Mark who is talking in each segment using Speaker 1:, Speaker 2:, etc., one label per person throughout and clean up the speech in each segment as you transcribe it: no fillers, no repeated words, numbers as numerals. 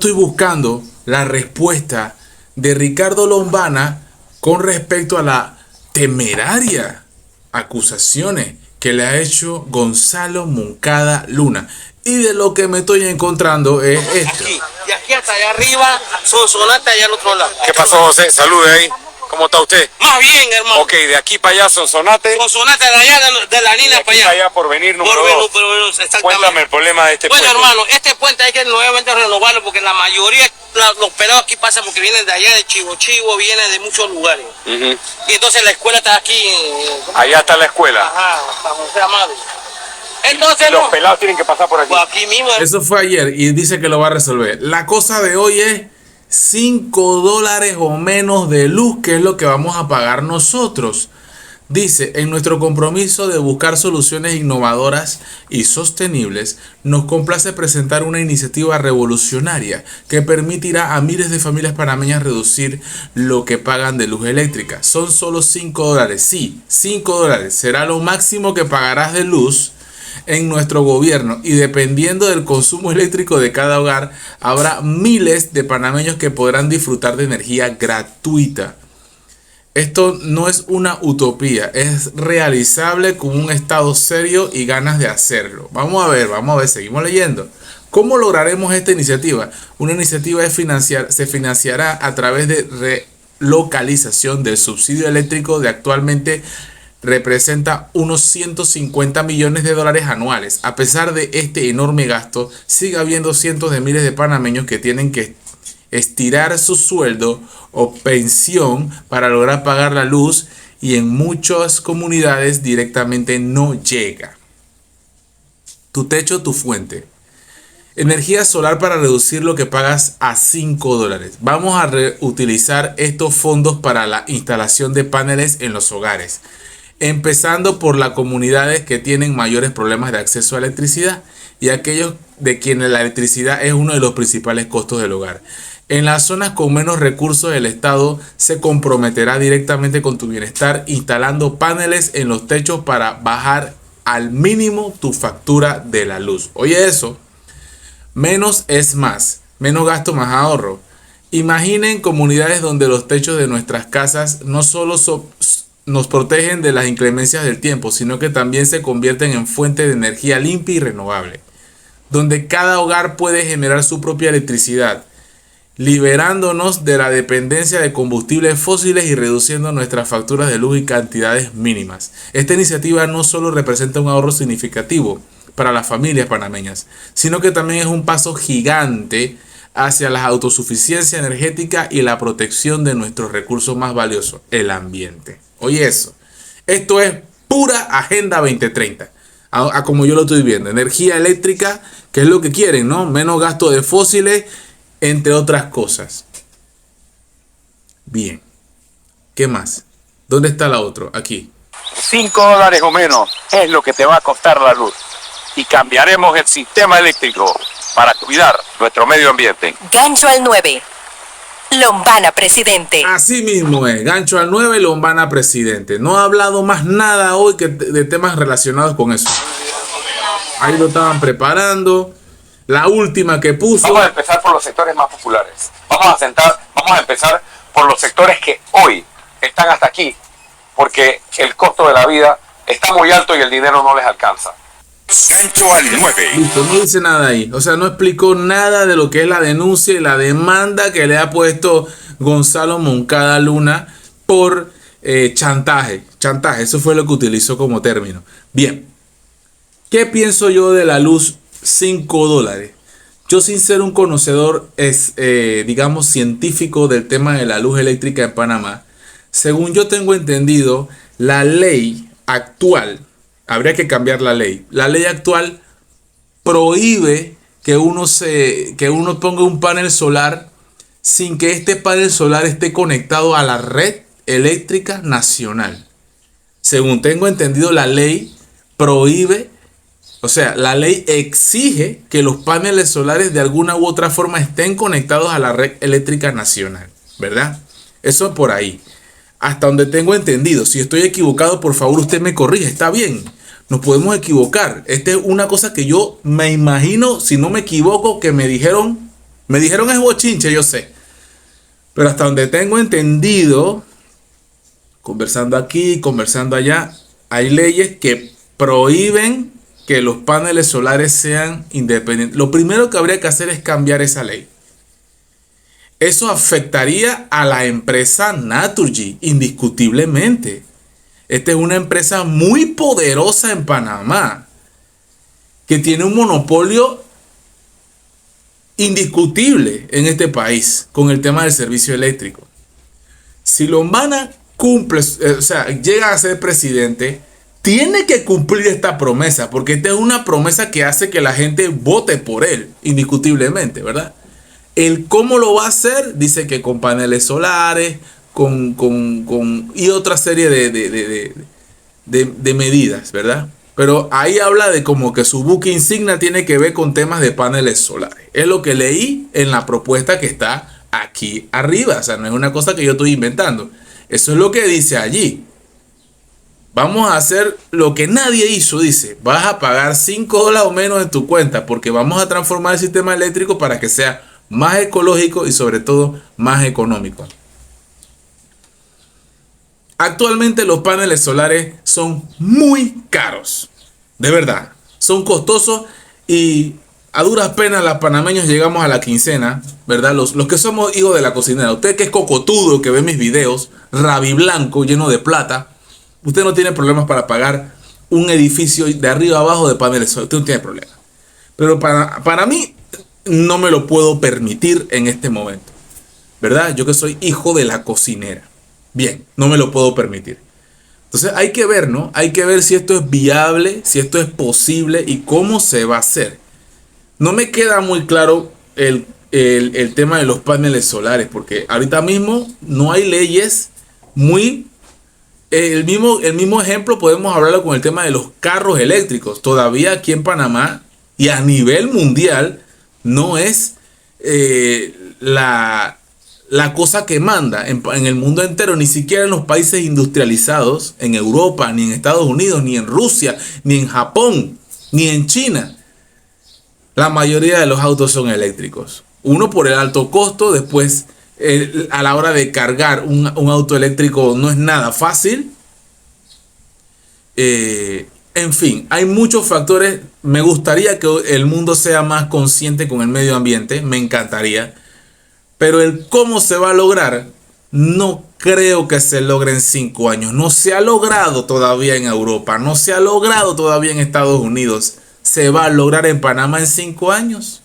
Speaker 1: estoy buscando la respuesta de Ricardo Lombana con respecto a la temeraria acusaciones que le ha hecho Gonzalo Moncada Luna. Y de lo que me estoy encontrando es esto.
Speaker 2: Aquí, y aquí hasta allá arriba, Sonsonate allá al otro lado.
Speaker 3: ¿Qué pasó, José? Salude ahí. ¿Cómo está usted?
Speaker 2: Más bien, hermano.
Speaker 3: Ok, de aquí para allá, Sonsonate.
Speaker 2: Sonsonate de allá, de la línea para allá.
Speaker 3: Allá por venir número 2.
Speaker 2: Exactamente.
Speaker 3: Cuéntame el problema de este
Speaker 2: puente. Bueno, hermano, este puente hay que nuevamente renovarlo porque la mayoría, los pelados aquí pasan porque vienen de allá, de Chivo, vienen de muchos lugares. Y entonces la escuela está aquí.
Speaker 3: Allá está la escuela.
Speaker 2: Ajá, San José Amado. Entonces
Speaker 3: los pelados tienen que pasar por aquí.
Speaker 2: Pues aquí mismo.
Speaker 1: Eso fue ayer y dice que lo va a resolver. La cosa de hoy es $5 o menos de luz, que es lo que vamos a pagar nosotros. Dice, en nuestro compromiso de buscar soluciones innovadoras y sostenibles, nos complace presentar una iniciativa revolucionaria que permitirá a miles de familias panameñas reducir lo que pagan de luz eléctrica. Son solo $5. Sí, $5 será lo máximo que pagarás de luz en nuestro gobierno, y dependiendo del consumo eléctrico de cada hogar, habrá miles de panameños que podrán disfrutar de energía gratuita. Esto no es una utopía, es realizable con un estado serio y ganas de hacerlo. Vamos a ver, seguimos leyendo. ¿Cómo lograremos esta iniciativa? Una iniciativa se financiará a través de relocalización del subsidio eléctrico de actualmente representa unos $150 millones anuales. A pesar de este enorme gasto, sigue habiendo cientos de miles de panameños que tienen que estirar su sueldo o pensión para lograr pagar la luz, y en muchas comunidades directamente no llega. Tu techo, tu fuente. Energía solar para reducir lo que pagas a $5. Vamos a reutilizar estos fondos para la instalación de paneles en los hogares, empezando por las comunidades que tienen mayores problemas de acceso a electricidad y aquellos de quienes la electricidad es uno de los principales costos del hogar. En las zonas con menos recursos, el Estado se comprometerá directamente con tu bienestar instalando paneles en los techos para bajar al mínimo tu factura de la luz. Oye eso, menos es más, menos gasto, más ahorro. Imaginen comunidades donde los techos de nuestras casas no solo nos protegen de las inclemencias del tiempo, sino que también se convierten en fuente de energía limpia y renovable, donde cada hogar puede generar su propia electricidad, liberándonos de la dependencia de combustibles fósiles y reduciendo nuestras facturas de luz y cantidades mínimas. Esta iniciativa no solo representa un ahorro significativo para las familias panameñas, sino que también es un paso gigante hacia la autosuficiencia energética y la protección de nuestros recursos más valiosos, el ambiente. Oye eso, esto es pura Agenda 2030, a como yo lo estoy viendo. Energía eléctrica, que es lo que quieren, ¿no? Menos gasto de fósiles, entre otras cosas. Bien, ¿qué más? ¿Dónde está la otra? Aquí.
Speaker 3: $5 o menos es lo que te va a costar la luz. Y cambiaremos el sistema eléctrico para cuidar nuestro medio ambiente.
Speaker 4: Gancho al 9. Lombana presidente.
Speaker 1: Así mismo es, gancho al 9, Lombana presidente. No ha hablado más nada hoy que de temas relacionados con eso. Ahí lo estaban preparando. La última que puso.
Speaker 3: Vamos a empezar por los sectores más populares. Vamos a empezar por los sectores que hoy están hasta aquí, porque el costo de la vida está muy alto y el dinero no les alcanza.
Speaker 5: Gancho al 9.
Speaker 1: Listo, no dice nada ahí. O sea, no explicó nada de lo que es la denuncia y la demanda que le ha puesto Gonzalo Moncada Luna por chantaje. Chantaje, eso fue lo que utilizó como término. Bien, ¿qué pienso yo de la luz? $5. Yo, sin ser un conocedor, digamos, científico del tema de la luz eléctrica en Panamá, según yo tengo entendido, la ley actual, habría que cambiar la ley. La ley actual prohíbe que uno ponga un panel solar sin que este panel solar esté conectado a la red eléctrica nacional. Según tengo entendido, la ley prohíbe. O sea, la ley exige que los paneles solares de alguna u otra forma estén conectados a la red eléctrica nacional, ¿verdad? Eso por ahí. Hasta donde tengo entendido. Si estoy equivocado, por favor, usted me corrige. Está bien, nos podemos equivocar. Esta es una cosa que yo me imagino, si no me equivoco, que me dijeron Me dijeron es bochinche, yo sé. Pero hasta donde tengo entendido, conversando aquí, conversando allá, hay leyes que prohíben que los paneles solares sean independientes. Lo primero que habría que hacer es cambiar esa ley. Eso afectaría a la empresa Naturgy, indiscutiblemente. Esta es una empresa muy poderosa en Panamá, que tiene un monopolio indiscutible en este país con el tema del servicio eléctrico. Si Lombana cumple, llega a ser presidente, tiene que cumplir esta promesa, porque esta es una promesa que hace que la gente vote por él, indiscutiblemente, ¿verdad? El cómo lo va a hacer, dice que con paneles solares, y otra serie de medidas, ¿verdad? Pero ahí habla de como que su buque insignia tiene que ver con temas de paneles solares. Es lo que leí en la propuesta que está aquí arriba. O sea, no es una cosa que yo estoy inventando. Eso es lo que dice allí. Vamos a hacer lo que nadie hizo, dice. Vas a pagar $5 o menos en tu cuenta porque vamos a transformar el sistema eléctrico para que sea más ecológico y sobre todo más económico. Actualmente los paneles solares son muy caros, de verdad, son costosos y a duras penas los panameños llegamos a la quincena, ¿verdad? Los que somos hijos de la cocinera, usted que es cocotudo, que ve mis videos, rabiblanco, lleno de plata, usted no tiene problemas para pagar un edificio de arriba a abajo de paneles solares, usted no tiene problema. Pero para mí no me lo puedo permitir en este momento, ¿verdad? Yo que soy hijo de la cocinera. Bien, no me lo puedo permitir. Entonces hay que ver, ¿no? Hay que ver si esto es viable, si esto es posible y cómo se va a hacer. No me queda muy claro el tema de los paneles solares, porque ahorita mismo no hay leyes muy... El mismo ejemplo podemos hablarlo con el tema de los carros eléctricos. Todavía aquí en Panamá y a nivel mundial no es la cosa que manda en el mundo entero, ni siquiera en los países industrializados, en Europa, ni en Estados Unidos, ni en Rusia, ni en Japón, ni en China. La mayoría de los autos son eléctricos. Uno por el alto costo, después a la hora de cargar un auto eléctrico no es nada fácil. En fin, hay muchos factores. Me gustaría que el mundo sea más consciente con el medio ambiente, me encantaría. Pero el cómo se va a lograr, no creo que se logre en 5 años. No se ha logrado todavía en Europa, no se ha logrado todavía en Estados Unidos. ¿Se va a lograr en Panamá en 5 años?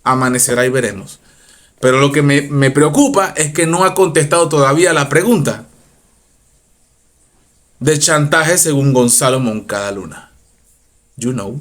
Speaker 1: Amanecerá y veremos. Pero lo que me preocupa es que no ha contestado todavía la pregunta de chantaje según Gonzalo Moncada Luna. You know.